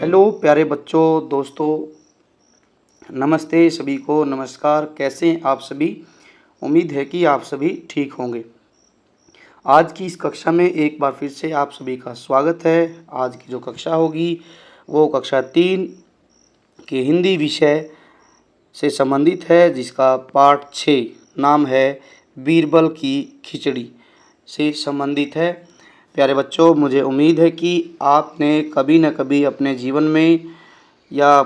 Hello प्यारे बच्चों, दोस्तों, नमस्ते सभी को। नमस्कार। कैसे हैं आप सभी? उम्मीद है कि आप सभी ठीक होंगे। आज की इस कक्षा में एक बार फिर से आप सभी का स्वागत है। आज की जो कक्षा होगी वो कक्षा 3 के हिंदी विषय से संबंधित है, जिसका पाठ 6 नाम है बीरबल की खिचड़ी से संबंधित है। प्यारे बच्चों, मुझे उम्मीद है कि आपने कभी न कभी अपने जीवन में या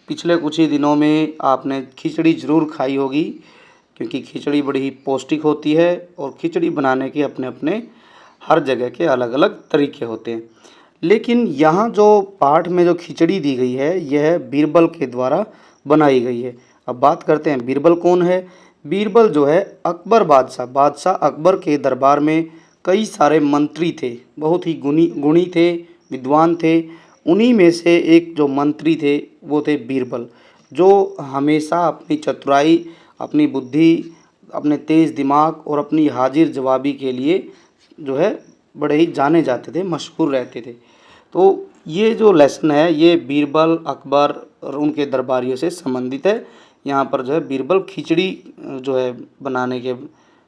पिछले कुछ ही दिनों में आपने खिचड़ी ज़रूर खाई होगी, क्योंकि खिचड़ी बड़ी ही पौष्टिक होती है और खिचड़ी बनाने के अपने अपने हर जगह के अलग अलग तरीके होते हैं। लेकिन यहाँ जो पाठ में जो खिचड़ी दी गई है, यह बीरबल के द्वारा बनाई गई है। अब बात करते हैं बीरबल कौन है। बीरबल जो है अकबर बादशाह अकबर के दरबार में कई सारे मंत्री थे, बहुत ही गुणी थे, विद्वान थे। उन्हीं में से एक जो मंत्री थे वो थे बीरबल, जो हमेशा अपनी चतुराई, अपनी बुद्धि, अपने तेज़ दिमाग और अपनी हाजिर जवाबी के लिए जो है बड़े ही जाने जाते थे, मशहूर रहते थे। तो ये जो लेसन है ये बीरबल, अकबर और उनके दरबारियों से संबंधित है। यहाँ पर जो है बीरबल खिचड़ी जो है बनाने के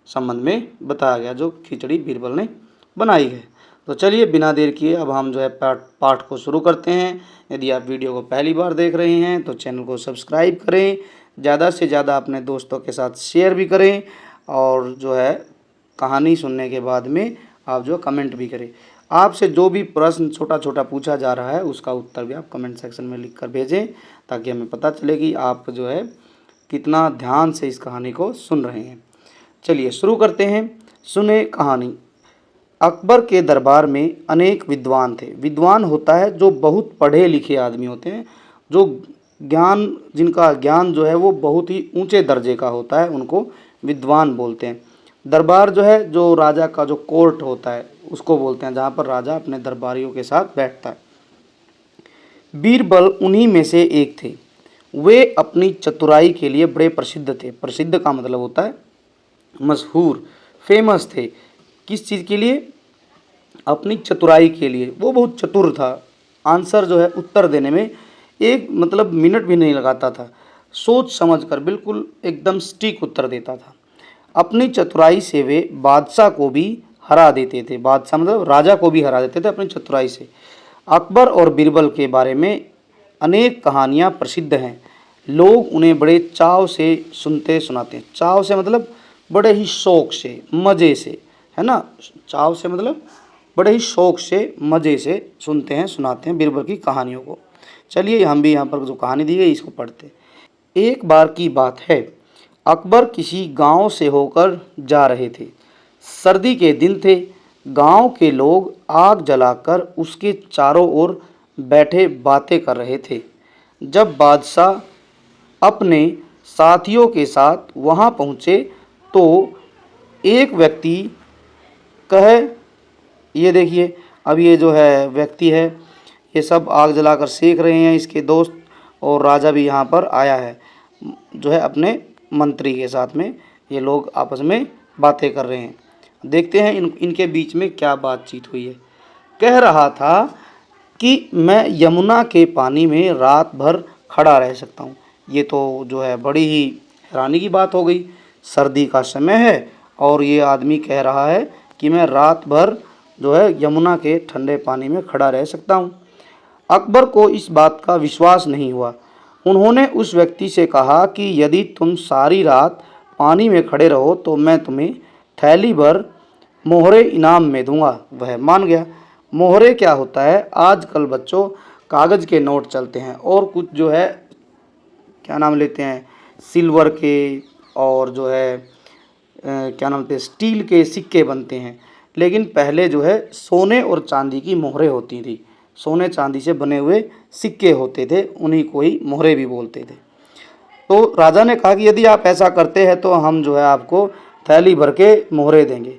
संबंध में बताया गया, जो खिचड़ी बीरबल ने बनाई है। तो चलिए बिना देर किए अब हम जो है पाठ को शुरू करते हैं। यदि आप वीडियो को पहली बार देख रहे हैं तो चैनल को सब्सक्राइब करें, ज़्यादा से ज़्यादा अपने दोस्तों के साथ शेयर भी करें, और जो है कहानी सुनने के बाद में आप जो कमेंट भी करें। आपसे जो भी प्रश्न छोटा छोटा पूछा जा रहा है उसका उत्तर भी आप कमेंट सेक्शन में लिख कर भेजें, ताकि हमें पता चले कि आप जो है कितना ध्यान से इस कहानी को सुन रहे हैं। चलिए शुरू करते हैं। सुने कहानी। अकबर के दरबार में अनेक विद्वान थे। विद्वान होता है जो बहुत पढ़े लिखे आदमी होते हैं, जो जिनका ज्ञान जो है वो बहुत ही ऊंचे दर्जे का होता है, उनको विद्वान बोलते हैं। दरबार जो है, जो राजा का जो कोर्ट होता है उसको बोलते हैं, जहाँ पर राजा अपने दरबारियों के साथ बैठता है। बीरबल उन्हीं में से एक थे। वे अपनी चतुराई के लिए बड़े प्रसिद्ध थे। प्रसिद्ध का मतलब होता है मशहूर, फेमस थे। किस चीज़ के लिए? अपनी चतुराई के लिए। वो बहुत चतुर था। आंसर जो है उत्तर देने में एक मतलब मिनट भी नहीं लगाता था। सोच समझ कर बिल्कुल एकदम सटीक उत्तर देता था। अपनी चतुराई से वे बादशाह को भी हरा देते थे। बादशाह मतलब राजा को भी हरा देते थे अपनी चतुराई से। अकबर और बीरबल के बारे में अनेक कहानियाँ प्रसिद्ध हैं। लोग उन्हें बड़े चाव से सुनते सुनाते हैं। चाव से मतलब बड़े ही शौक़ से, मज़े से, है ना। चाव से मतलब बड़े ही शौक़ से, मज़े से सुनते हैं, सुनाते हैं बीरबल की कहानियों को। चलिए हम भी यहाँ पर जो कहानी दी गई इसको पढ़ते हैं। एक बार की बात है, अकबर किसी गांव से होकर जा रहे थे। सर्दी के दिन थे। गांव के लोग आग जलाकर उसके चारों ओर बैठे बातें कर रहे थे। जब बादशाह अपने साथियों के साथ वहां पहुंचे तो एक व्यक्ति कहे, ये देखिए, अब ये जो है व्यक्ति है, ये सब आग जलाकर सेक रहे हैं, इसके दोस्त, और राजा भी यहाँ पर आया है जो है अपने मंत्री के साथ में। ये लोग आपस में बातें कर रहे हैं। देखते हैं इनके बीच में क्या बातचीत हुई है। कह रहा था कि मैं यमुना के पानी में रात भर खड़ा रह सकता हूँ। ये तो जो है बड़ी ही हैरानी की बात हो गई। सर्दी का समय है और ये आदमी कह रहा है कि मैं रात भर जो है यमुना के ठंडे पानी में खड़ा रह सकता हूँ। अकबर को इस बात का विश्वास नहीं हुआ। उन्होंने उस व्यक्ति से कहा कि यदि तुम सारी रात पानी में खड़े रहो तो मैं तुम्हें थैली भर मोहरे इनाम में दूंगा। वह मान गया। मोहरे क्या होता है? आजकल बच्चों कागज़ के नोट चलते हैं और कुछ जो है क्या नाम लेते हैं, सिल्वर के, और जो है क्या नाम लेते हैं, स्टील के सिक्के बनते हैं। लेकिन पहले जो है सोने और चांदी की मोहरें होती थी। सोने चांदी से बने हुए सिक्के होते थे, उन्हीं को ही मोहरे भी बोलते थे। तो राजा ने कहा कि यदि आप ऐसा करते हैं तो हम जो है आपको थैली भर के मोहरे देंगे।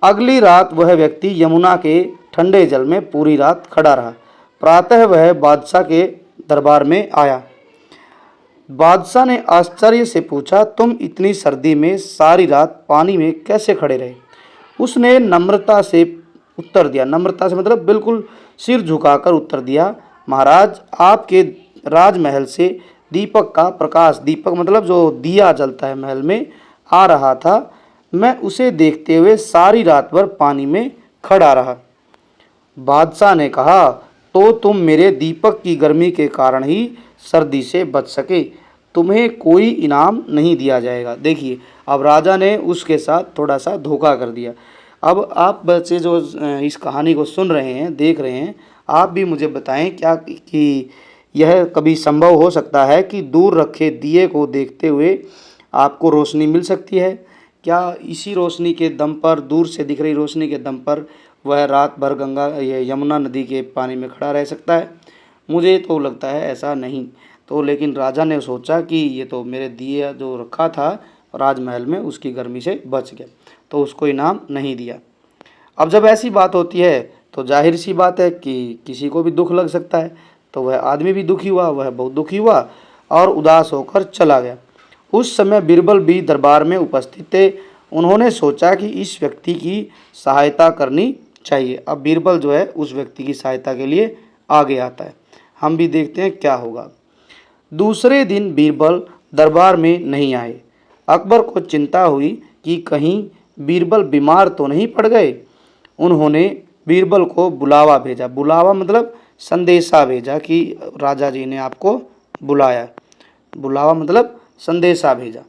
अगली रात वह व्यक्ति यमुना के ठंडे जल में पूरी रात खड़ा रहा। प्रातः वह बादशाह के दरबार में आया। बादशाह ने आश्चर्य से पूछा, तुम इतनी सर्दी में सारी रात पानी में कैसे खड़े रहे? उसने नम्रता से उत्तर दिया। नम्रता से मतलब बिल्कुल सिर झुकाकर उत्तर दिया, महाराज आपके राजमहल से दीपक का प्रकाश, दीपक मतलब जो दिया जलता है महल में, आ रहा था। मैं उसे देखते हुए सारी रात भर पानी में खड़ा रहा। बादशाह ने कहा, तो तुम मेरे दीपक की गर्मी के कारण ही सर्दी से बच सके, तुम्हें कोई इनाम नहीं दिया जाएगा। देखिए, अब राजा ने उसके साथ थोड़ा सा धोखा कर दिया। अब आप बच्चे जो इस कहानी को सुन रहे हैं, देख रहे हैं, आप भी मुझे बताएं क्या कि यह कभी संभव हो सकता है कि दूर रखे दिए को देखते हुए आपको रोशनी मिल सकती है? क्या इसी रोशनी के दम पर, दूर से दिख रही रोशनी के दम पर, वह रात भर गंगा यमुना नदी के पानी में खड़ा रह सकता है? मुझे तो लगता है ऐसा नहीं। तो लेकिन राजा ने सोचा कि ये तो मेरे दिया जो रखा था राजमहल में, उसकी गर्मी से बच गया, तो उसको इनाम नहीं दिया। अब जब ऐसी बात होती है तो जाहिर सी बात है कि किसी को भी दुख लग सकता है। तो वह आदमी भी दुखी हुआ, वह बहुत दुखी हुआ और उदास होकर चला गया। उस समय बीरबल भी दरबार में उपस्थित थे। उन्होंने सोचा कि इस व्यक्ति की सहायता करनी चाहिए। अब बीरबल जो है उस व्यक्ति की सहायता के लिए आगे आता है। हम भी देखते हैं क्या होगा। दूसरे दिन बीरबल दरबार में नहीं आए। अकबर को चिंता हुई कि कहीं बीरबल बीमार तो नहीं पड़ गए। उन्होंने बीरबल को बुलावा भेजा। बुलावा मतलब संदेशा भेजा कि राजा जी ने आपको बुलाया। बुलावा मतलब संदेशा भेजा।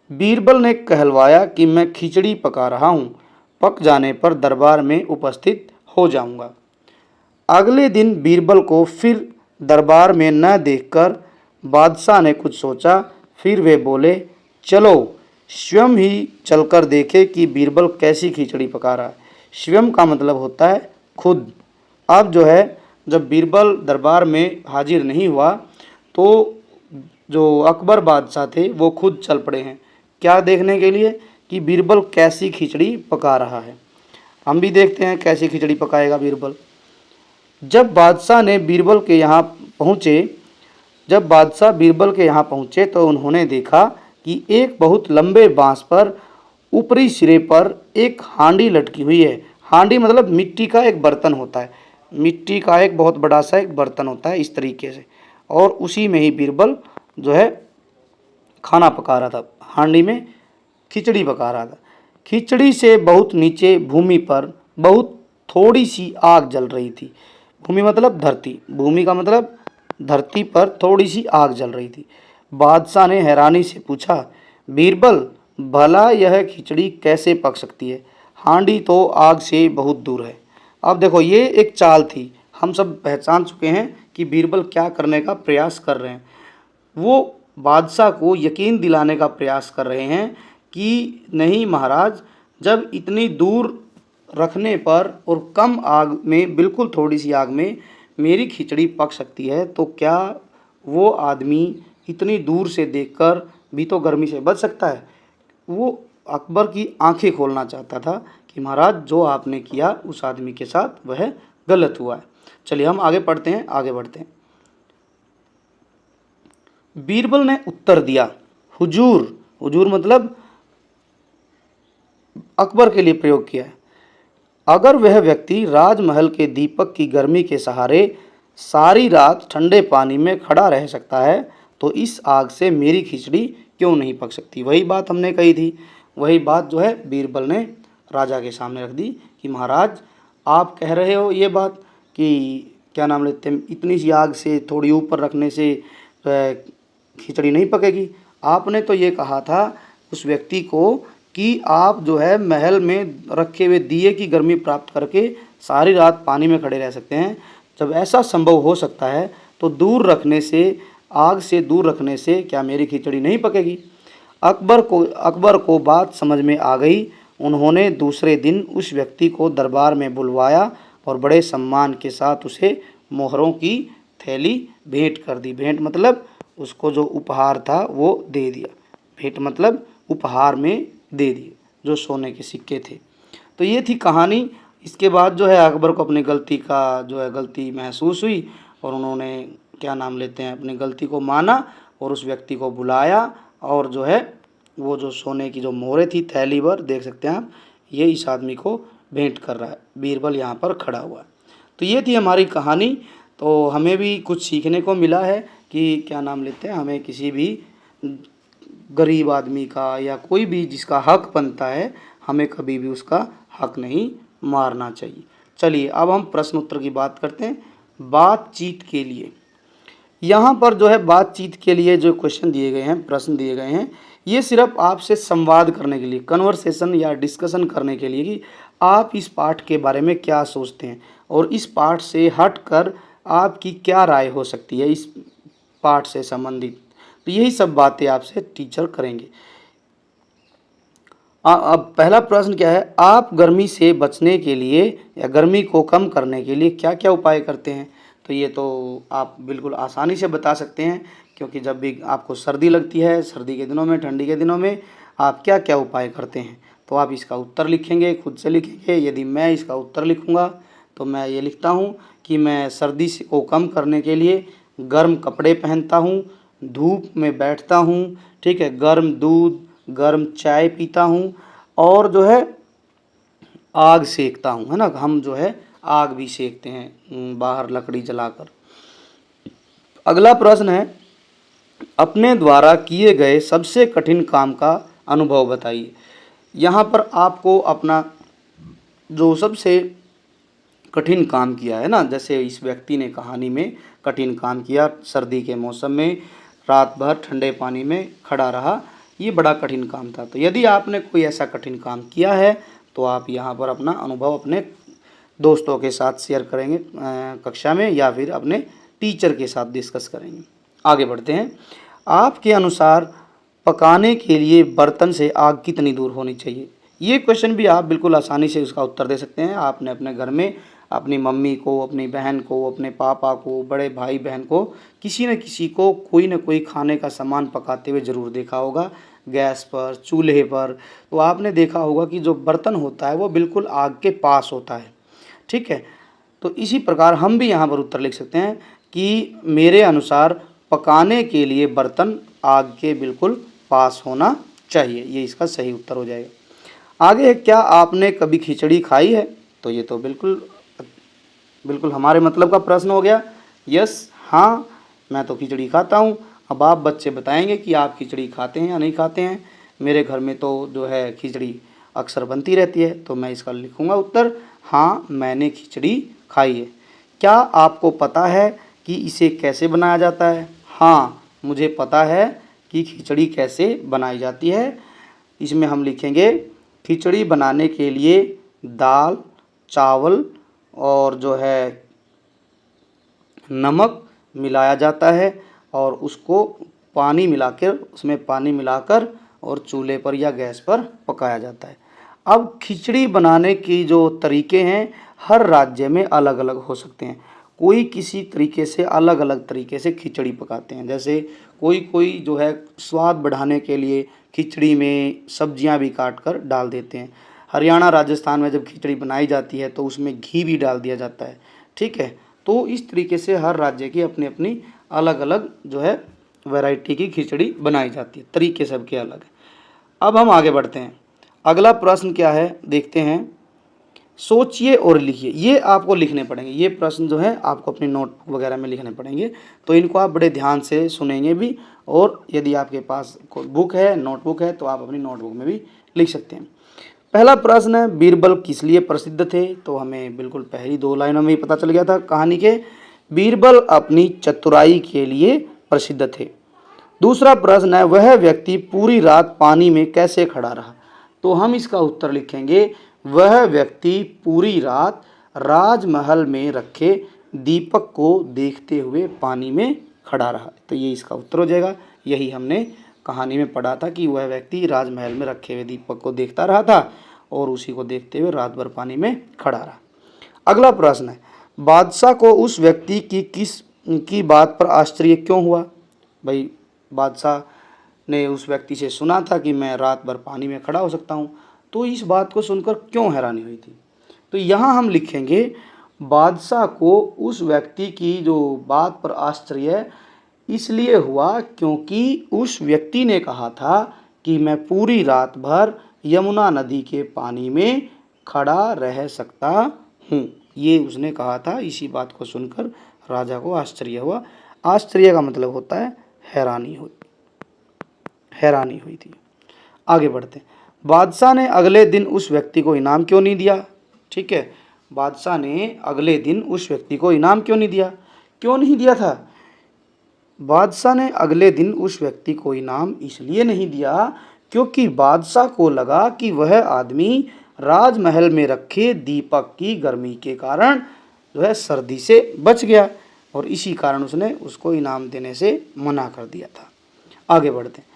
बीरबल ने कहलवाया कि मैं खिचड़ी पका रहा हूँ, पक जाने पर दरबार में उपस्थित हो जाऊंगा। अगले दिन बीरबल को फिर दरबार में न देखकर बादशाह ने कुछ सोचा। फिर वे बोले, चलो स्वयं ही चलकर देखे कि बीरबल कैसी खिचड़ी पका रहा है। स्वयं का मतलब होता है खुद। अब जो है, जब बीरबल दरबार में हाजिर नहीं हुआ तो जो अकबर बादशाह थे वो खुद चल पड़े हैं, क्या देखने के लिए कि बीरबल कैसी खिचड़ी पका रहा है। हम भी देखते हैं कैसी खिचड़ी पकाएगा बीरबल। जब बादशाह ने बीरबल के यहाँ पहुँचे जब बादशाह बीरबल के यहाँ पहुँचे तो उन्होंने देखा कि एक बहुत लंबे बांस पर ऊपरी सिरे पर एक हांडी लटकी हुई है। हांडी मतलब मिट्टी का एक बर्तन होता है, मिट्टी का एक बहुत बड़ा सा एक बर्तन होता है इस तरीके से, और उसी में ही बीरबल जो है खाना पका रहा था। हांडी में खिचड़ी पका रहा था। खिचड़ी से बहुत नीचे भूमि पर बहुत थोड़ी सी आग जल रही थी। भूमि मतलब धरती, भूमि का मतलब धरती पर थोड़ी सी आग जल रही थी। बादशाह ने हैरानी से पूछा, बीरबल भला यह खिचड़ी कैसे पक सकती है? हांडी तो आग से बहुत दूर है। अब देखो, ये एक चाल थी। हम सब पहचान चुके हैं कि बीरबल क्या करने का प्रयास कर रहे हैं। वो बादशाह को यकीन दिलाने का प्रयास कर रहे हैं कि नहीं महाराज, जब इतनी दूर रखने पर और कम आग में, बिल्कुल थोड़ी सी आग में मेरी खिचड़ी पक सकती है, तो क्या वो आदमी इतनी दूर से देखकर भी तो गर्मी से बच सकता है। वो अकबर की आंखें खोलना चाहता था कि महाराज जो आपने किया उस आदमी के साथ वह गलत हुआ है। चलिए हम आगे पढ़ते हैं, आगे बढ़ते हैं। बीरबल ने उत्तर दिया, हुजूर, हुजूर मतलब अकबर के लिए प्रयोग किया है, अगर वह व्यक्ति राजमहल के दीपक की गर्मी के सहारे सारी रात ठंडे पानी में खड़ा रह सकता है तो इस आग से मेरी खिचड़ी क्यों नहीं पक सकती। वही बात हमने कही थी, वही बात जो है बीरबल ने राजा के सामने रख दी कि महाराज आप कह रहे हो ये बात कि क्या नाम लेते हैं, इतनी सी आग से थोड़ी ऊपर रखने से खिचड़ी नहीं पकेगी। आपने तो ये कहा था उस व्यक्ति को कि आप जो है महल में रखे हुए दिए की गर्मी प्राप्त करके सारी रात पानी में खड़े रह सकते हैं। जब ऐसा संभव हो सकता है तो दूर रखने से, आग से दूर रखने से क्या मेरी खिचड़ी नहीं पकेगी। अकबर को बात समझ में आ गई। उन्होंने दूसरे दिन उस व्यक्ति को दरबार में बुलवाया और बड़े सम्मान के साथ उसे मोहरों की थैली भेंट कर दी। भेंट मतलब उसको जो उपहार था वो दे दिया। भेंट मतलब उपहार में दे दिए जो सोने के सिक्के थे। तो ये थी कहानी। इसके बाद जो है अकबर को अपनी गलती का जो है गलती महसूस हुई और उन्होंने क्या नाम लेते हैं अपनी गलती को माना और उस व्यक्ति को बुलाया और जो है वो जो सोने की जो मोहरें थी थैली भर, देख सकते हैं आप, ये इस आदमी को भेंट कर रहा है। बीरबल यहाँ पर खड़ा हुआ है। तो ये थी हमारी कहानी। तो हमें भी कुछ सीखने को मिला है कि क्या नाम लेते हैं, हमें किसी भी गरीब आदमी का या कोई भी जिसका हक बनता है, हमें कभी भी उसका हक नहीं मारना चाहिए। चलिए अब हम प्रश्न उत्तर की बात करते हैं। बातचीत के लिए यहाँ पर जो है बातचीत के लिए जो क्वेश्चन दिए गए हैं, प्रश्न दिए गए हैं, ये सिर्फ आपसे संवाद करने के लिए, कन्वर्सेशन या डिस्कशन करने के लिए कि आप इस पाठ के बारे में क्या सोचते हैं और इस पाठ से हटकर आपकी क्या राय हो सकती है इस पाठ से संबंधित। तो यही सब बातें आपसे टीचर करेंगे। अब पहला प्रश्न क्या है, आप गर्मी से बचने के लिए या गर्मी को कम करने के लिए क्या क्या उपाय करते हैं। तो ये तो आप बिल्कुल आसानी से बता सकते हैं, क्योंकि जब भी आपको सर्दी लगती है, सर्दी के दिनों में, ठंडी के दिनों में आप क्या क्या उपाय करते हैं। तो आप इसका उत्तर लिखेंगे, खुद से लिखेंगे। यदि मैं इसका उत्तर लिखूँगा तो मैं ये लिखता हूँ कि मैं सर्दी को कम करने के लिए गर्म कपड़े पहनता हूँ, धूप में बैठता हूँ, ठीक है, गर्म दूध, गर्म चाय पीता हूँ और जो है आग सेकता हूँ, है ना। हम जो है आग भी सेकते हैं बाहर लकड़ी जलाकर। अगला प्रश्न है, अपने द्वारा किए गए सबसे कठिन काम का अनुभव बताइए। यहाँ पर आपको अपना जो सबसे कठिन काम किया है ना, जैसे इस व्यक्ति ने कहानी में कठिन काम किया, सर्दी के मौसम में रात भर ठंडे पानी में खड़ा रहा, ये बड़ा कठिन काम था। तो यदि आपने कोई ऐसा कठिन काम किया है तो आप यहाँ पर अपना अनुभव अपने दोस्तों के साथ शेयर करेंगे कक्षा में, या फिर अपने टीचर के साथ डिस्कस करेंगे। आगे बढ़ते हैं। आपके अनुसार पकाने के लिए बर्तन से आग कितनी दूर होनी चाहिए। ये क्वेश्चन भी आप बिल्कुल आसानी से उसका उत्तर दे सकते हैं। आपने अपने घर में अपनी मम्मी को, अपनी बहन को, अपने पापा को, बड़े भाई बहन को, किसी न किसी को कोई न कोई खाने का सामान पकाते हुए ज़रूर देखा होगा, गैस पर, चूल्हे पर। तो आपने देखा होगा कि जो बर्तन होता है वो बिल्कुल आग के पास होता है, ठीक है। तो इसी प्रकार हम भी यहाँ पर उत्तर लिख सकते हैं कि मेरे अनुसार पकाने के लिए बर्तन आग के बिल्कुल पास होना चाहिए। ये इसका सही उत्तर हो जाएगा। आगे है, क्या आपने कभी खिचड़ी खाई है। तो ये तो बिल्कुल बिल्कुल हमारे मतलब का प्रश्न हो गया। यस, हाँ, मैं तो खिचड़ी खाता हूँ। अब आप बच्चे बताएंगे कि आप खिचड़ी खाते हैं या नहीं खाते हैं। मेरे घर में तो जो है खिचड़ी अक्सर बनती रहती है। तो मैं इसका लिखूँगा उत्तर, हाँ, मैंने खिचड़ी खाई है। क्या आपको पता है कि इसे कैसे बनाया जाता है। हाँ, मुझे पता है कि खिचड़ी कैसे बनाई जाती है। इसमें हम लिखेंगे, खिचड़ी बनाने के लिए दाल, चावल और जो है नमक मिलाया जाता है और उसको पानी मिलाकर, उसमें पानी मिलाकर और चूल्हे पर या गैस पर पकाया जाता है। अब खिचड़ी बनाने की जो तरीके हैं हर राज्य में अलग अलग हो सकते हैं। कोई किसी तरीके से अलग अलग तरीके से खिचड़ी पकाते हैं। जैसे कोई कोई जो है स्वाद बढ़ाने के लिए खिचड़ी में सब्जियां भी काट कर डाल देते हैं। हरियाणा, राजस्थान में जब खिचड़ी बनाई जाती है तो उसमें घी भी डाल दिया जाता है, ठीक है। तो इस तरीके से हर राज्य की अपनी अपनी अलग अलग जो है वैरायटी की खिचड़ी बनाई जाती है, तरीके सबके अलग है। अब हम आगे बढ़ते हैं। अगला प्रश्न क्या है देखते हैं। सोचिए और लिखिए। ये आपको लिखने पड़ेंगे, ये प्रश्न जो है आपको अपनी नोटबुक वगैरह में लिखने पड़ेंगे। तो इनको आप बड़े ध्यान से सुनेंगे भी, और यदि आपके पास कोई बुक है, नोटबुक है, तो आप अपनी नोटबुक में भी लिख सकते हैं। पहला प्रश्न है, बीरबल किस लिए प्रसिद्ध थे। तो हमें बिल्कुल पहली 2 लाइनों में ही पता चल गया था कहानी के। बीरबल अपनी चतुराई के लिए प्रसिद्ध थे। दूसरा प्रश्न है, वह व्यक्ति पूरी रात पानी में कैसे खड़ा रहा। तो हम इसका उत्तर लिखेंगे, वह व्यक्ति पूरी रात राजमहल में रखे दीपक को देखते हुए पानी में खड़ा रहा। तो ये इसका उत्तर हो जाएगा। यही हमने कहानी में पढ़ा था कि वह व्यक्ति राजमहल में रखे हुए दीपक को देखता रहा था और उसी को देखते हुए रात भर पानी में खड़ा रहा। अगला प्रश्न है, बादशाह को उस व्यक्ति की बात पर आश्चर्य क्यों हुआ। भाई, बादशाह ने उस व्यक्ति से सुना था कि मैं रात भर पानी में खड़ा हो सकता हूँ, तो इस बात को सुनकर क्यों हैरानी हुई थी। तो यहाँ हम लिखेंगे, बादशाह को उस व्यक्ति की जो बात पर आश्चर्य इसलिए हुआ क्योंकि उस व्यक्ति ने कहा था कि मैं पूरी रात भर यमुना नदी के पानी में खड़ा रह सकता हूँ। ये उसने कहा था। इसी बात को सुनकर राजा को आश्चर्य हुआ। आश्चर्य का मतलब होता है हैरानी हुई थी। आगे बढ़ते हैं। बादशाह ने अगले दिन उस व्यक्ति को इनाम क्यों नहीं दिया? ठीक है, बादशाह ने अगले दिन उस व्यक्ति को इनाम क्यों नहीं दिया? क्यों नहीं दिया था? बादशाह ने अगले दिन उस व्यक्ति को इनाम इसलिए नहीं दिया क्योंकि बादशाह को लगा कि वह आदमी राजमहल में रखे दीपक की गर्मी के कारण जो है सर्दी से बच गया और इसी कारण उसने उसको इनाम देने से मना कर दिया था। आगे बढ़ते हैं।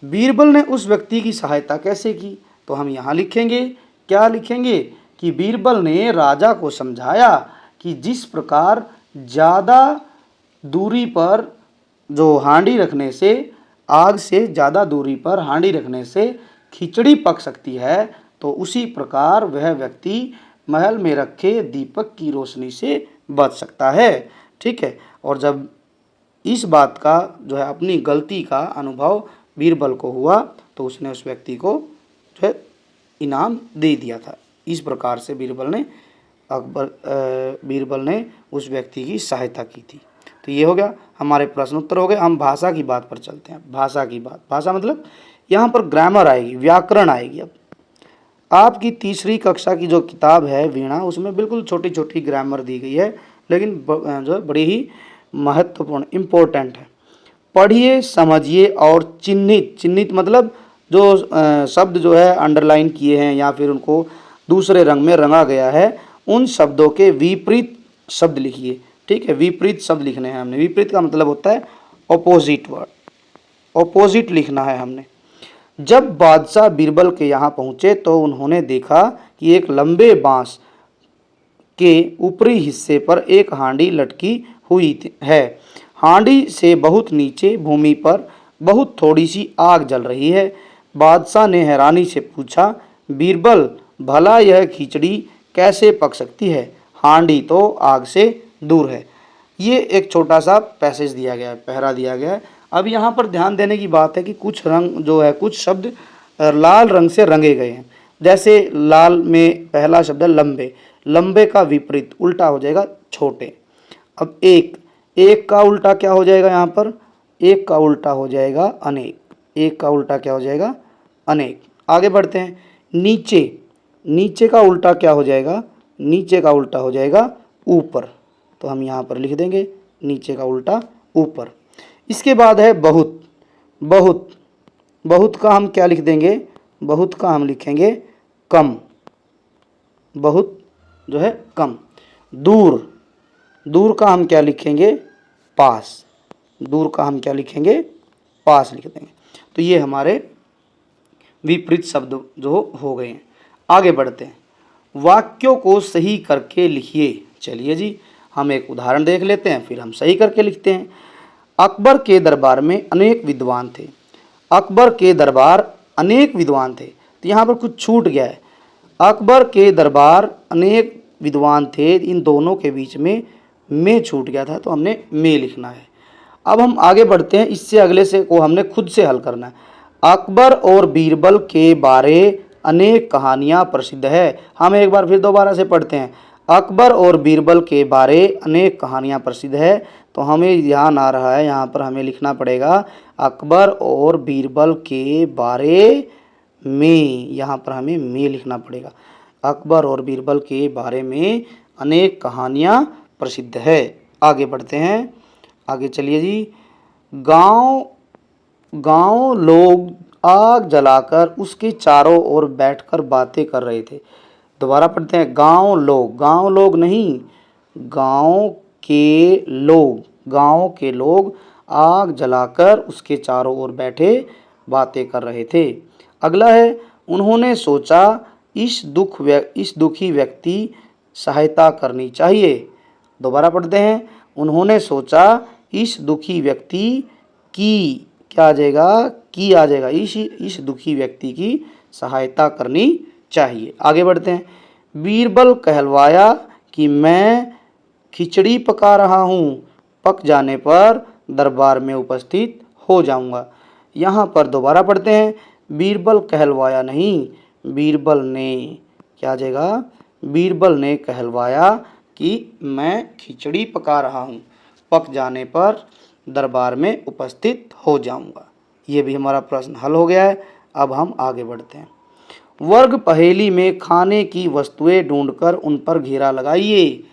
बीरबल ने उस व्यक्ति की सहायता कैसे की? तो हम यहाँ लिखेंगे, क्या लिखेंगे कि बीरबल ने राजा को समझाया कि जिस प्रकार ज़्यादा दूरी पर जो हांडी रखने से, आग से ज़्यादा दूरी पर हांडी रखने से खिचड़ी पक सकती है, तो उसी प्रकार वह व्यक्ति महल में रखे दीपक की रोशनी से बच सकता है। ठीक है, और जब इस बात का जो है अपनी गलती का अनुभव बीरबल को हुआ तो उसने उस व्यक्ति को जो है इनाम दे दिया था। इस प्रकार से बीरबल ने उस व्यक्ति की सहायता की थी। तो ये हो गया, हमारे प्रश्न उत्तर हो गए। हम भाषा की बात पर चलते हैं। भाषा की बात, भाषा मतलब यहाँ पर ग्रामर आएगी, व्याकरण आएगी। अब आपकी तीसरी कक्षा की जो किताब है वीणा, उसमें बिल्कुल छोटी छोटी ग्रामर दी गई है, लेकिन जो है बड़ी ही महत्वपूर्ण इम्पोर्टेंट है। पढ़िए, समझिए और चिन्हित मतलब जो शब्द जो है अंडरलाइन किए हैं या फिर उनको दूसरे रंग में रंगा गया है, उन शब्दों के विपरीत शब्द लिखिए। ठीक है, विपरीत शब्द लिखने हैं हमने। विपरीत का मतलब होता है ऑपोजिट वर्ड, ऑपोजिट लिखना है हमने। जब बादशाह बीरबल के यहाँ पहुँचे तो उन्होंने देखा कि एक लंबे बांस के ऊपरी हिस्से पर एक हांडी लटकी हुई है। हांडी से बहुत नीचे भूमि पर बहुत थोड़ी सी आग जल रही है। बादशाह ने हैरानी से पूछा, बीरबल, भला यह खिचड़ी कैसे पक सकती है? हांडी तो आग से दूर है। ये एक छोटा सा पैसेज दिया गया है, पहरा दिया गया है। अब यहाँ पर ध्यान देने की बात है कि कुछ रंग जो है, कुछ शब्द लाल रंग से रंगे गए हैं। जैसे लाल में पहला शब्द है लंबे, लंबे का विपरीत उल्टा हो जाएगा छोटे। अब एक का उल्टा क्या हो जाएगा? यहाँ पर एक का उल्टा हो जाएगा अनेक, एक का उल्टा क्या हो जाएगा? अनेक। आगे बढ़ते हैं। नीचे का उल्टा क्या हो जाएगा? नीचे का उल्टा हो जाएगा ऊपर। तो हम यहाँ पर लिख देंगे नीचे का उल्टा ऊपर। इसके बाद है बहुत। बहुत का हम क्या लिख देंगे? बहुत का हम लिखेंगे कम। बहुत जो है कम। दूर का हम क्या लिखेंगे? पास। दूर का हम क्या लिखेंगे? पास लिख देंगे। तो ये हमारे विपरीत शब्द जो हो गए हैं। आगे बढ़ते हैं। वाक्यों को सही करके लिखिए। चलिए जी, हम एक उदाहरण देख लेते हैं, फिर हम सही करके लिखते हैं। अकबर के दरबार में अनेक विद्वान थे। अकबर के दरबार अनेक विद्वान थे, तो यहाँ पर कुछ छूट गया है। अकबर के दरबार अनेक विद्वान थे, इन दोनों के बीच में छूट गया था, तो हमने में लिखना है। अब हम आगे बढ़ते हैं। इससे अगले से को हमने खुद से हल करना है। अकबर और बीरबल के बारे अनेक कहानियाँ प्रसिद्ध है। हम एक बार फिर दोबारा से पढ़ते हैं। अकबर और बीरबल के बारे अनेक कहानियाँ प्रसिद्ध है, तो हमें ध्यान आ रहा है, यहाँ पर हमें लिखना पड़ेगा अकबर और बीरबल के बारे में। यहाँ पर हमें में लिखना पड़ेगा। अकबर और बीरबल के बारे में अनेक कहानियाँ प्रसिद्ध है। आगे बढ़ते हैं। आगे चलिए जी। गांव लोग आग जलाकर उसके चारों ओर बैठकर बातें कर रहे थे। दोबारा पढ़ते हैं। गांव लोग नहीं, गांव के लोग आग जलाकर उसके चारों ओर बैठे बातें कर रहे थे। अगला है, उन्होंने सोचा इस दुखी व्यक्ति सहायता करनी चाहिए। दोबारा पढ़ते हैं। उन्होंने सोचा इस दुखी व्यक्ति की क्या आ जाएगा? की आ जाएगा। इस दुखी व्यक्ति की सहायता करनी चाहिए। आगे बढ़ते हैं। बीरबल कहलवाया कि मैं खिचड़ी पका रहा हूँ, पक जाने पर दरबार में उपस्थित हो जाऊँगा। यहाँ पर दोबारा पढ़ते हैं। बीरबल कहलवाया नहीं, बीरबल ने क्या आ जाएगा? बीरबल ने कहलवाया कि मैं खिचड़ी पका रहा हूँ। पक जाने पर दरबार में उपस्थित हो जाऊंगा। ये भी हमारा प्रश्न हल हो गया है। अब हम आगे बढ़ते हैं। वर्ग पहेली में खाने की वस्तुएं ढूंढकर उन पर घेरा लगाइए।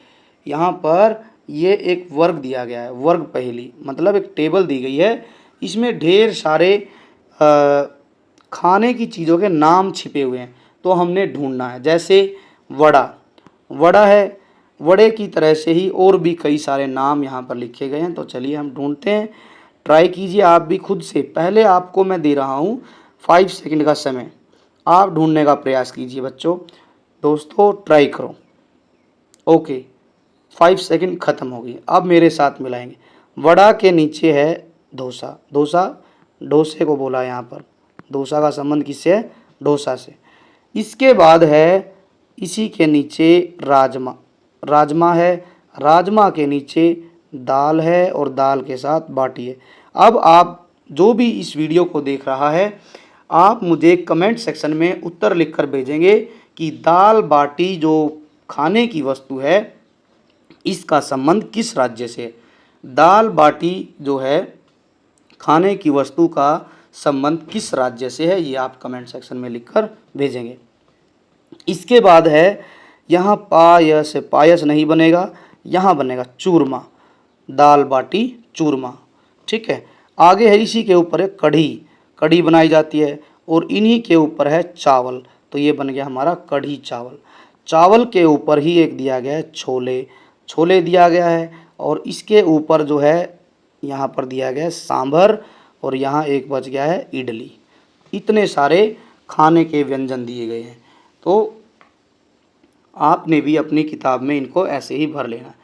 यहाँ पर ये एक वर्ग दिया गया है, वर्ग पहेली मतलब एक टेबल दी गई है, इसमें ढेर सारे खाने की चीज़ों के नाम छिपे हुए हैं, तो हमने ढूंढना है। जैसे वड़ा, वड़ा है, वड़े की तरह से ही और भी कई सारे नाम यहाँ पर लिखे गए हैं। तो चलिए हम ढूंढते हैं, ट्राई कीजिए आप भी खुद से। पहले आपको मैं दे रहा हूँ 5 सेकंड का समय, आप ढूंढने का प्रयास कीजिए बच्चों। दोस्तों ट्राई करो। ओके, 5 सेकंड खत्म हो गई। अब मेरे साथ मिलाएंगे। वड़ा के नीचे है डोसा, डोसा डोसे को बोला यहाँ पर, डोसा का संबंध किससे है? डोसा से। इसके बाद है इसी के नीचे राजमा, राजमा है, राजमा के नीचे दाल है और दाल के साथ बाटी है। अब आप जो भी इस वीडियो को देख रहा है, आप मुझे कमेंट सेक्शन में उत्तर लिखकर भेजेंगे कि दाल बाटी जो खाने की वस्तु है इसका संबंध किस राज्य से है। दाल बाटी जो है खाने की वस्तु का संबंध किस राज्य से है, ये आप कमेंट सेक्शन में लिखकर भेजेंगे। इसके बाद है यहाँ पायस, पायस नहीं बनेगा, यहाँ बनेगा चूरमा, दाल बाटी चूरमा। ठीक है, आगे है इसी के ऊपर है कढ़ी, कढ़ी बनाई जाती है, और इन्हीं के ऊपर है चावल, तो ये बन गया हमारा कढ़ी चावल। चावल के ऊपर ही एक दिया गया है छोले, छोले दिया गया है, और इसके ऊपर जो है यहाँ पर दिया गया है सांभर, और यहाँ एक बच गया है इडली। इतने सारे खाने के व्यंजन दिए गए हैं, तो आपने भी अपनी किताब में इनको ऐसे ही भर लेना है।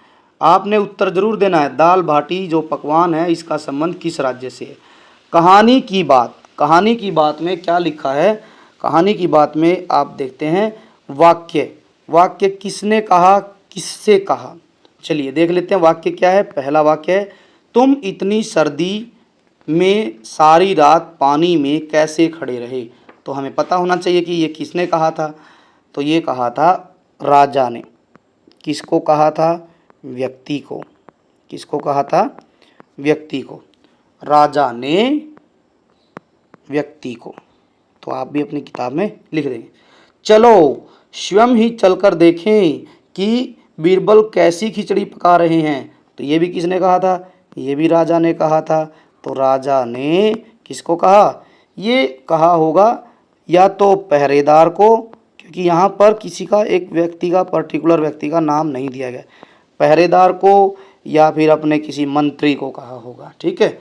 आपने उत्तर जरूर देना है, दाल बाटी जो पकवान है इसका संबंध किस राज्य से है। कहानी की बात, कहानी की बात में क्या लिखा है? कहानी की बात में आप देखते हैं वाक्य, वाक्य किसने कहा, किससे कहा। चलिए देख लेते हैं वाक्य क्या है। पहला वाक्य है, तुम इतनी सर्दी में सारी रात पानी में कैसे खड़े रहे। तो हमें पता होना चाहिए कि ये किसने कहा था। तो ये कहा था राजा ने। किसको कहा था? व्यक्ति को। किसको कहा था? व्यक्ति को। राजा ने व्यक्ति को। तो आप भी अपनी किताब में लिख देंगे। चलो स्वयं ही चलकर देखें कि बीरबल कैसी खिचड़ी पका रहे हैं। तो ये भी किसने कहा था? ये भी राजा ने कहा था। तो राजा ने किसको कहा? ये कहा होगा या तो पहरेदार को, क्योंकि यहाँ पर किसी का एक व्यक्ति का पर्टिकुलर व्यक्ति का नाम नहीं दिया गया, पहरेदार को या फिर अपने किसी मंत्री को कहा होगा। ठीक है,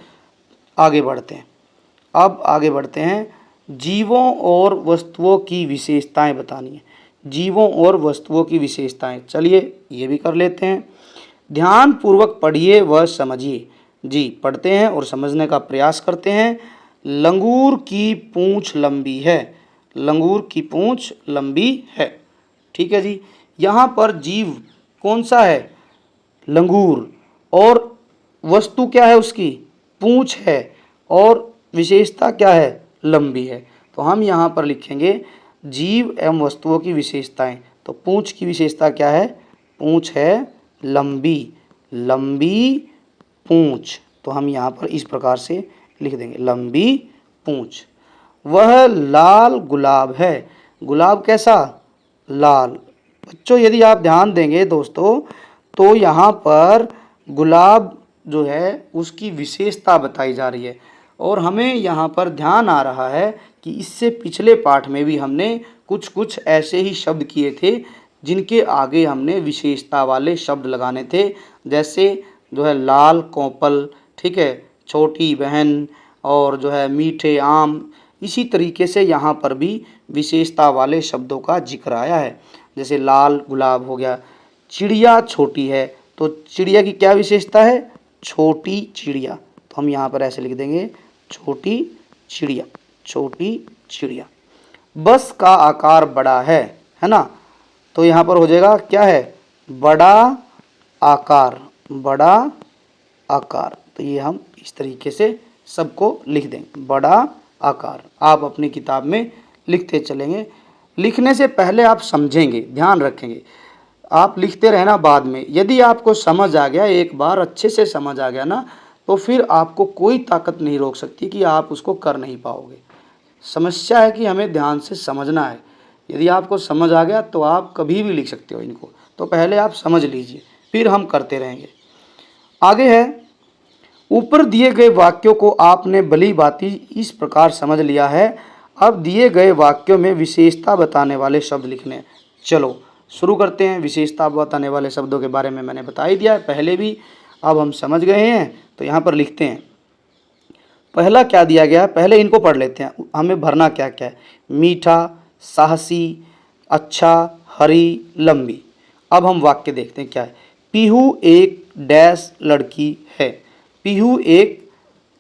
आगे बढ़ते हैं। अब आगे बढ़ते हैं, जीवों और वस्तुओं की विशेषताएं बतानी है। जीवों और वस्तुओं की विशेषताएं, चलिए ये भी कर लेते हैं। ध्यान पूर्वक पढ़िए व समझिए। जी पढ़ते हैं और समझने का प्रयास करते हैं। लंगूर की पूंछ लंबी है, लंगूर की पूंछ लंबी है। ठीक है जी, यहाँ पर जीव कौन सा है? लंगूर, और वस्तु क्या है? उसकी पूंछ है, और विशेषता क्या है? लंबी है। तो हम यहाँ पर लिखेंगे जीव एवं वस्तुओं की विशेषताएं। तो पूंछ की विशेषता क्या है? पूंछ है लंबी, लंबी पूंछ। तो हम यहाँ पर इस प्रकार से लिख देंगे लंबी पूंछ। वह लाल गुलाब है। गुलाब कैसा? लाल। बच्चों यदि आप ध्यान देंगे दोस्तों, तो यहाँ पर गुलाब जो है उसकी विशेषता बताई जा रही है, और हमें यहाँ पर ध्यान आ रहा है कि इससे पिछले पाठ में भी हमने कुछ कुछ ऐसे ही शब्द किए थे जिनके आगे हमने विशेषता वाले शब्द लगाने थे। जैसे जो है लाल कोपल, ठीक है, छोटी बहन, और जो है मीठे आम। इसी तरीके से यहाँ पर भी विशेषता वाले शब्दों का जिक्र आया है। जैसे लाल गुलाब हो गया। चिड़िया छोटी है, तो चिड़िया की क्या विशेषता है? छोटी चिड़िया। तो हम यहाँ पर ऐसे लिख देंगे छोटी चिड़िया, छोटी चिड़िया। बस का आकार बड़ा है ना। तो यहाँ पर हो जाएगा क्या है? बड़ा आकार, बड़ा आकार। तो ये हम इस तरीके से सबको लिख देंगे, बड़ा आकार। आप अपनी किताब में लिखते चलेंगे। लिखने से पहले आप समझेंगे, ध्यान रखेंगे। आप लिखते रहना बाद में। यदि आपको समझ आ गया, एक बार अच्छे से समझ आ गया ना, तो फिर आपको कोई ताकत नहीं रोक सकती कि आप उसको कर नहीं पाओगे। समस्या है कि हमें ध्यान से समझना है। यदि आपको समझ आ गया तो आप कभी भी लिख सकते हो इनको। तो पहले आप समझ लीजिए, फिर हम करते रहेंगे। आगे है, ऊपर दिए गए वाक्यों को आपने भली भांति इस प्रकार समझ लिया है। अब दिए गए वाक्यों में विशेषता बताने वाले शब्द लिखने हैं। चलो शुरू करते हैं। विशेषता बताने वाले शब्दों के बारे में मैंने बता ही दिया है पहले भी, अब हम समझ गए हैं तो यहाँ पर लिखते हैं। पहला क्या दिया गया है, पहले इनको पढ़ लेते हैं, हमें भरना क्या क्या है। मीठा, साहसी, अच्छा, हरी, लंबी। अब हम वाक्य देखते हैं क्या है। पीहू एक डैश लड़की है। पीहू एक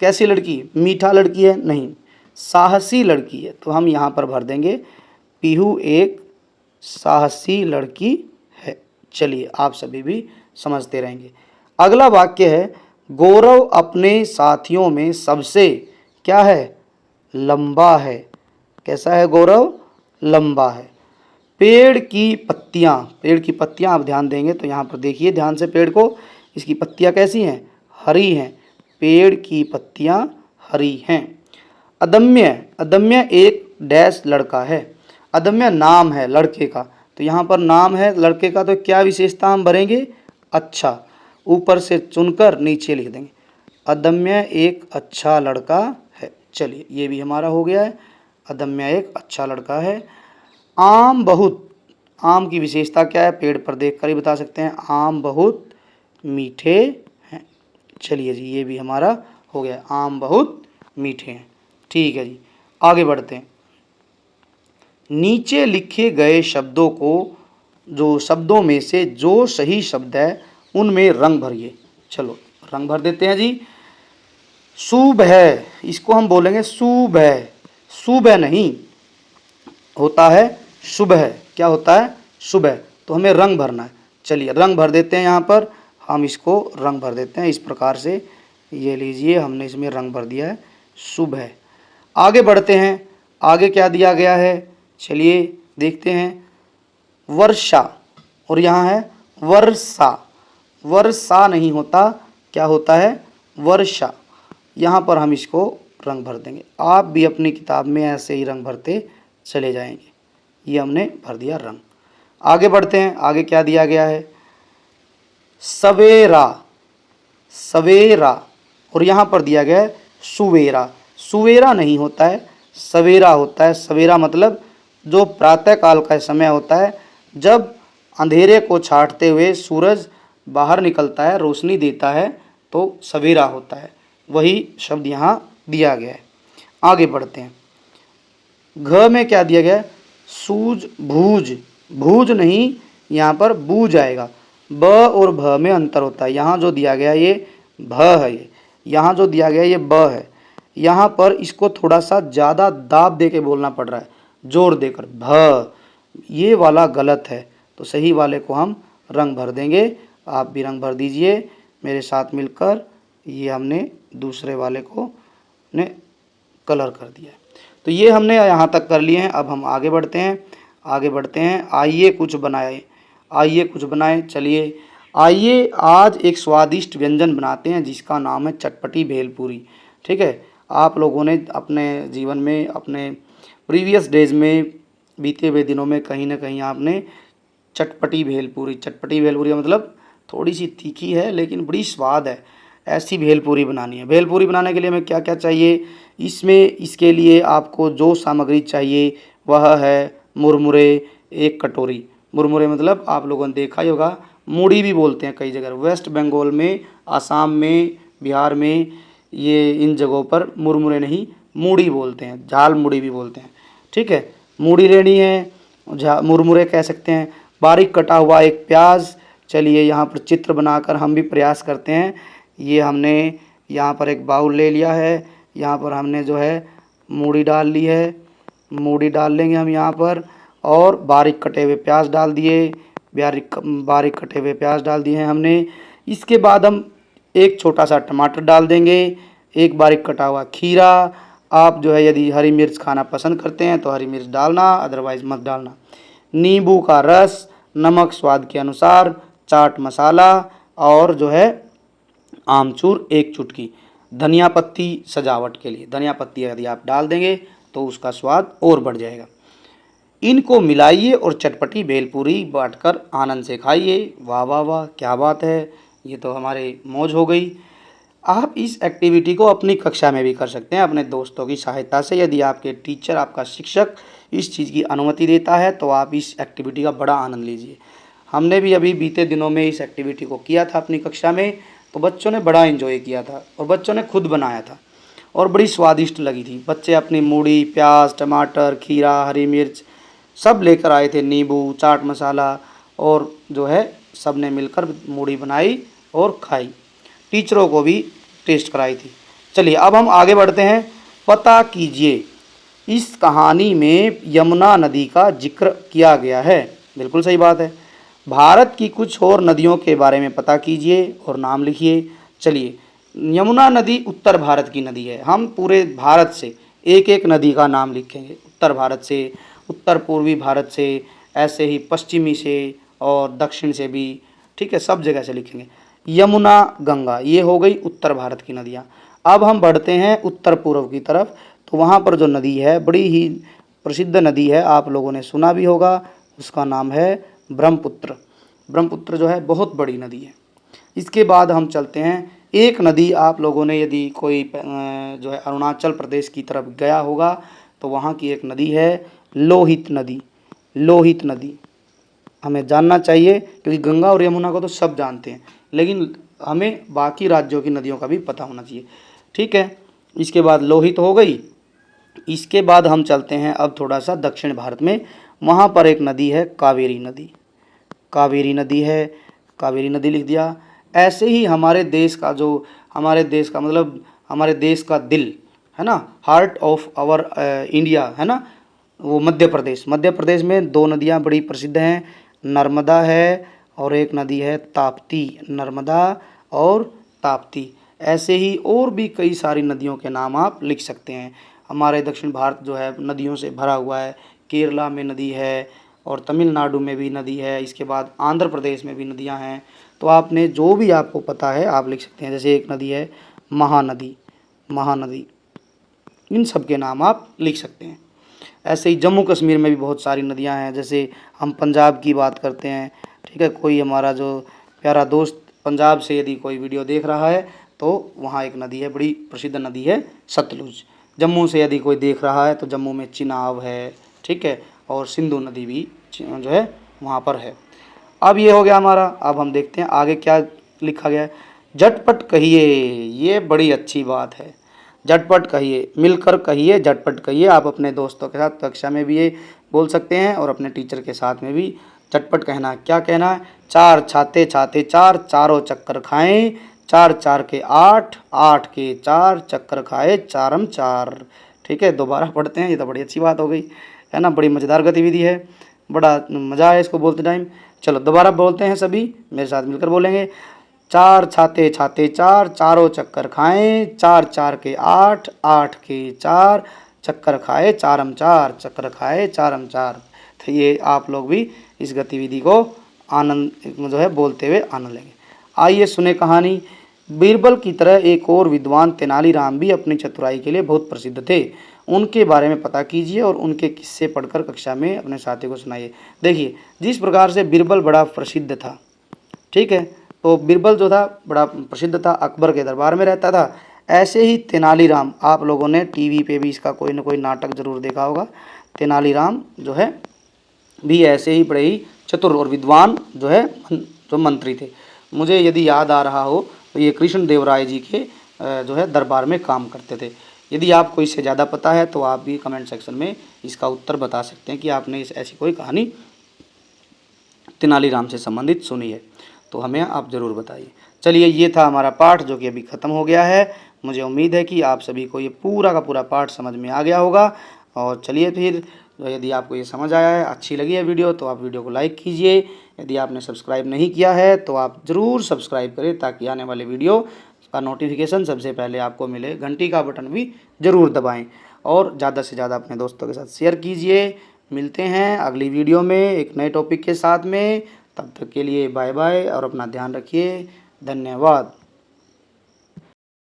कैसी लड़की, मीठा लड़की है नहीं, साहसी लड़की है, तो हम यहाँ पर भर देंगे पीहू एक साहसी लड़की है। चलिए आप सभी भी समझते रहेंगे। अगला वाक्य है, गौरव अपने साथियों में सबसे क्या है, लंबा है। कैसा है गौरव, लंबा है। पेड़ की पत्तियाँ, पेड़ की पत्तियाँ आप ध्यान देंगे तो यहाँ पर देखिए ध्यान से पेड़ को, इसकी पत्तियाँ कैसी हैं, हरी हैं। पेड़ की पत्तियाँ हरी हैं। अदम्य, अदम्य एक डैश लड़का है। अदम्य नाम है लड़के का, तो यहाँ पर नाम है लड़के का, तो क्या विशेषता हम भरेंगे, अच्छा, ऊपर से चुनकर नीचे लिख देंगे अदम्य एक अच्छा लड़का है। चलिए ये भी हमारा हो गया है, अदम्य एक अच्छा लड़का है। आम बहुत, आम की विशेषता क्या है, पेड़ पर देखकर ही बता सकते हैं, आम बहुत मीठे हैं। चलिए जी ये भी हमारा हो गया, आम बहुत मीठे हैं। ठीक है जी, आगे बढ़ते हैं। नीचे लिखे गए शब्दों को, जो शब्दों में से जो सही शब्द है उनमें रंग भरिए। चलो रंग भर देते हैं जी। सुबह, इसको हम बोलेंगे सुबह, सुबह नहीं होता है सुबह, क्या होता है सुबह, तो हमें रंग भरना है। चलिए रंग भर देते हैं, यहाँ पर हम इसको रंग भर देते हैं इस प्रकार से, ये लीजिए हमने इसमें रंग भर दिया है सुबह। आगे बढ़ते हैं, आगे क्या दिया गया है, चलिए देखते हैं। वर्षा, और यहाँ है वर्षा, वर्षा नहीं होता, क्या होता है वर्षा। यहाँ पर हम इसको रंग भर देंगे। आप भी अपनी किताब में ऐसे ही रंग भरते चले जाएंगे। ये हमने भर दिया रंग। आगे बढ़ते हैं, आगे क्या दिया गया है, सवेरा, सवेरा, और यहाँ पर दिया गया है सुवेरा। सुवेरा नहीं होता है, सवेरा होता है। सवेरा मतलब जो प्रातः काल का समय होता है, जब अंधेरे को छाटते हुए सूरज बाहर निकलता है, रोशनी देता है, तो सवेरा होता है। वही शब्द यहाँ दिया गया है। आगे बढ़ते हैं। घ में क्या दिया गया है, सूझ बूझ, भूज नहीं, यहाँ पर बूझ आएगा। ब और भ में अंतर होता है। यहाँ जो दिया गया ये भ है, ये यहाँ जो दिया गया ये ब है। यहाँ पर इसको थोड़ा सा ज़्यादा दाब दे के बोलना पड़ रहा है, जोर देकर, भ, ये वाला गलत है, तो सही वाले को हम रंग भर देंगे। आप भी रंग भर दीजिए मेरे साथ मिलकर। ये हमने दूसरे वाले को ने कलर कर दिया है। तो ये हमने यहाँ तक कर लिए हैं। अब हम आगे बढ़ते हैं, आगे बढ़ते हैं। आइए कुछ बनाए, आइए कुछ बनाएं। चलिए आइए आज एक स्वादिष्ट व्यंजन बनाते हैं जिसका नाम है चटपटी भेलपूरी। ठीक है, आप लोगों ने अपने जीवन में, अपने प्रीवियस डेज में, बीते हुए दिनों में कहीं ना कहीं आपने चटपटी भेलपूरी, चटपटी भेलपूरी मतलब थोड़ी सी तीखी है लेकिन बड़ी स्वाद है, ऐसी भेलपूरी बनानी है। भेलपूरी बनाने के लिए हमें क्या क्या चाहिए, इसमें इसके लिए आपको जो सामग्री चाहिए वह है मुरमुरे एक कटोरी। मुरमुरे मतलब आप लोगों ने देखा ही होगा, मूढ़ी भी बोलते हैं कई जगह, वेस्ट बंगाल में, आसाम में, बिहार में, ये इन जगहों पर मुरमुरे नहीं मूढ़ी बोलते हैं, झाल मूढ़ी भी बोलते हैं। ठीक है, मूढ़ी लेनी है, मुरमुरे कह सकते हैं। बारीक कटा हुआ एक प्याज। चलिए यहाँ पर चित्र बनाकर हम भी प्रयास करते हैं। ये हमने यहाँ पर एक बाउल ले लिया है, यहाँ पर हमने जो है मूढ़ी डाल ली है, मूढ़ी डाल लेंगे हम यहाँ पर, और बारीक कटे हुए प्याज डाल दिए, बारीक कटे हुए प्याज डाल दिए हैं हमने। इसके बाद हम एक छोटा सा टमाटर डाल देंगे, एक बारीक कटा हुआ खीरा। आप जो है यदि हरी मिर्च खाना पसंद करते हैं तो हरी मिर्च डालना, अदरवाइज़ मत डालना। नींबू का रस, नमक स्वाद के अनुसार, चाट मसाला और जो है आमचूर 1 चुटकी, धनिया पत्ती सजावट के लिए, धनिया पत्ती यदि आप डाल देंगे तो उसका स्वाद और बढ़ जाएगा। इनको मिलाइए और चटपटी भेलपूरी बांटकर आनंद से खाइए। वाह वाह वाह, क्या बात है, ये तो हमारे मौज हो गई। आप इस एक्टिविटी को अपनी कक्षा में भी कर सकते हैं अपने दोस्तों की सहायता से। यदि आपके टीचर, आपका शिक्षक इस चीज़ की अनुमति देता है तो आप इस एक्टिविटी का बड़ा आनंद लीजिए। हमने भी अभी बीते दिनों में इस एक्टिविटी को किया था अपनी कक्षा में, तो बच्चों ने बड़ा एंजॉय किया था और बच्चों ने खुद बनाया था और बड़ी स्वादिष्ट लगी थी। बच्चे अपनी मूली, प्याज, टमाटर, खीरा, हरी मिर्च सब लेकर आए थे, नींबू, चाट मसाला, और जो है सब ने मिलकर मूढ़ी बनाई और खाई। टीचरों को भी टेस्ट कराई थी। चलिए अब हम आगे बढ़ते हैं। पता कीजिए, इस कहानी में यमुना नदी का जिक्र किया गया है। बिल्कुल सही बात है। भारत की कुछ और नदियों के बारे में पता कीजिए और नाम लिखिए। चलिए, यमुना नदी उत्तर भारत की नदी है। हम पूरे भारत से एक एक नदी का नाम लिखेंगे, उत्तर भारत से, उत्तर पूर्वी भारत से, ऐसे ही पश्चिमी से और दक्षिण से भी, ठीक है, सब जगह से लिखेंगे। यमुना, गंगा, ये हो गई उत्तर भारत की नदियाँ। अब हम बढ़ते हैं उत्तर पूर्व की तरफ, तो वहाँ पर जो नदी है, बड़ी ही प्रसिद्ध नदी है, आप लोगों ने सुना भी होगा, उसका नाम है ब्रह्मपुत्र। ब्रह्मपुत्र जो है बहुत बड़ी नदी है। इसके बाद हम चलते हैं, एक नदी आप लोगों ने यदि कोई जो है अरुणाचल प्रदेश की तरफ गया होगा तो वहाँ की एक नदी है लोहित नदी। लोहित नदी हमें जानना चाहिए, क्योंकि गंगा और यमुना को तो सब जानते हैं, लेकिन हमें बाकी राज्यों की नदियों का भी पता होना चाहिए। ठीक है, इसके बाद लोहित हो गई। इसके बाद हम चलते हैं अब थोड़ा सा दक्षिण भारत में, वहाँ पर एक नदी है कावेरी नदी। कावेरी नदी है, कावेरी नदी लिख दिया। ऐसे ही हमारे देश का जो, हमारे देश का मतलब हमारे देश का दिल है ना, हार्ट ऑफ आवर इंडिया है ना, वो मध्य प्रदेश। मध्य प्रदेश में 2 नदियाँ बड़ी प्रसिद्ध हैं, नर्मदा है और एक नदी है ताप्ती। नर्मदा और ताप्ती। ऐसे ही और भी कई सारी नदियों के नाम आप लिख सकते हैं। हमारे दक्षिण भारत जो है नदियों से भरा हुआ है। केरला में नदी है और तमिलनाडु में भी नदी है। इसके बाद आंध्र प्रदेश में भी नदियां हैं। तो आपने जो भी आपको पता है आप लिख सकते हैं। जैसे एक नदी है महानदी, महानदी, इन सब के नाम आप लिख सकते हैं। ऐसे ही जम्मू कश्मीर में भी बहुत सारी नदियां हैं। जैसे हम पंजाब की बात करते हैं, ठीक है, कोई हमारा जो प्यारा दोस्त पंजाब से यदि कोई वीडियो देख रहा है तो वहाँ एक नदी है, बड़ी प्रसिद्ध नदी है सतलुज। जम्मू से यदि कोई देख रहा है तो जम्मू में चिनाब है, ठीक है, और सिंधु नदी भी जो है वहाँ पर है। अब ये हो गया हमारा। अब हम देखते हैं आगे क्या लिखा गया है। झटपट कहिए, ये बड़ी अच्छी बात है। झटपट कहिए, मिलकर कहिए, झटपट कहिए। आप अपने दोस्तों के साथ कक्षा में भी ये बोल सकते हैं और अपने टीचर के साथ में भी झटपट कहना है। क्या कहना है? 4 छाते छाते 4, चारों चक्कर खाएं, 4 4 के 8, 8 के 4, चक्कर खाए चारम 4। ठीक है, दोबारा पढ़ते हैं, ये तो बड़ी अच्छी बात हो गई है ना, बड़ी मज़ेदार गतिविधि है, बड़ा मज़ा आया इसको बोलते टाइम। चलो दोबारा बोलते हैं, सभी मेरे साथ मिलकर बोलेंगे। 4 छाते छाते 4, चारों चक्कर खाएं, 4 4 के 8, 8 के 4, चक्कर खाए चारम 4, चक्कर खाए चारम 4। तो ये आप लोग भी इस गतिविधि को आनंद जो है बोलते हुए आनंद लेंगे। आइए सुने कहानी। बीरबल की तरह एक और विद्वान तेनालीराम भी अपनी चतुराई के लिए बहुत प्रसिद्ध थे। उनके बारे में पता कीजिए और उनके किस्से पढ़कर कक्षा में अपने साथी को सुनाइए। देखिए, जिस प्रकार से बीरबल बड़ा प्रसिद्ध था, ठीक है, तो बीरबल जो था बड़ा प्रसिद्ध था, अकबर के दरबार में रहता था। ऐसे ही तेनालीराम, आप लोगों ने टीवी पे भी इसका कोई ना कोई नाटक जरूर देखा होगा। तेनालीराम जो है भी ऐसे ही बड़े ही चतुर और विद्वान जो है जो मंत्री थे। मुझे यदि याद आ रहा हो तो ये कृष्ण देव राय जी के जो है दरबार में काम करते थे। यदि आपको इससे ज़्यादा पता है तो आप भी कमेंट सेक्शन में इसका उत्तर बता सकते हैं कि आपने ऐसी कोई कहानी तेनालीराम से संबंधित सुनी है, तो हमें आप ज़रूर बताइए। चलिए, ये था हमारा पाठ जो कि अभी ख़त्म हो गया है। मुझे उम्मीद है कि आप सभी को ये पूरा का पूरा पाठ समझ में आ गया होगा। और चलिए फिर, यदि आपको ये समझ आया है, अच्छी लगी है वीडियो, तो आप वीडियो को लाइक कीजिए। यदि आपने सब्सक्राइब नहीं किया है तो आप ज़रूर सब्सक्राइब करें, ताकि आने वाले वीडियो का नोटिफिकेशन सबसे पहले आपको मिले। घंटी का बटन भी ज़रूर दबाएँ और ज़्यादा से ज़्यादा अपने दोस्तों के साथ शेयर कीजिए। मिलते हैं अगली वीडियो में एक नए टॉपिक के साथ में। तब तक के लिए बाय बाय और अपना ध्यान रखिए। धन्यवाद।